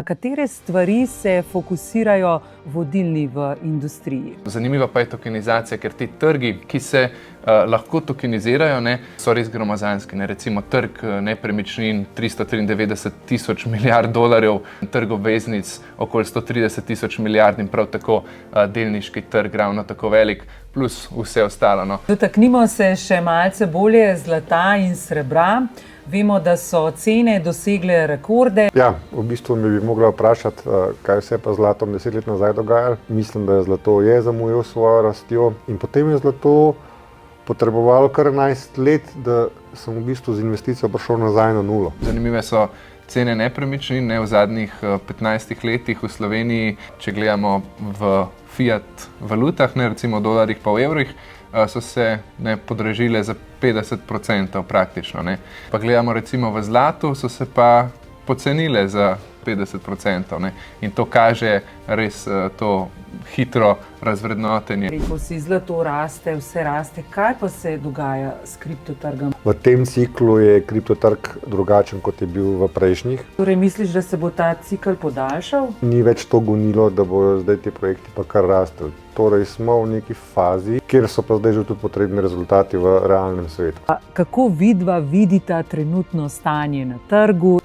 Na katere stvari se fokusirajo vodilni v industriji? Zanimiva pa je tokenizacija, ker ti trgi, ki se lahko tokenizirajo, so res gromozanski. Recimo trg nepremičnin 393 tisoč milijard dolarjev, trg obveznic okoli 130 tisoč milijard in prav tako delniški trg ravno tako velik, plus vse ostalo. Dotaknimo se še malce bolje zlata in srebra. Vemo, da so cene dosegle rekorde. Ja, v bistvu me bi mogla vprašati, kaj vse pa z zlatom 10 let nazaj dogajalo. Mislim, da je zlato zamujalo svojo rastjo in potem je zlato potrebovalo kar 11 let, da sem v bistvu z investicijo prišel nazaj na nulo. Zanimive so cene nepremičnin v zadnjih 15 letih v Sloveniji. Če gledamo v fiat valutah, recimo v dolarjih pa v evrih, so se podražile za 50% praktično. Pa gledamo recimo v zlatu, so se pa pocenile za 50%. In to kaže res to hitro razvrednotenje. Rekel si, zlato raste, vse raste. Kaj pa se dogaja s kriptotrgom? V tem ciklu je kriptotrg drugačen, kot je bil v prejšnjih. Torej misliš, da se bo ta cikl podaljšal? Ni več to gonilo, da bodo zdaj ti projekti pa kar rastli. Torej smo v neki fazi, kjer so pa zdaj že tudi potrebni rezultati v realnem svetu. Kako vidva vidita trenutno stanje na trgu?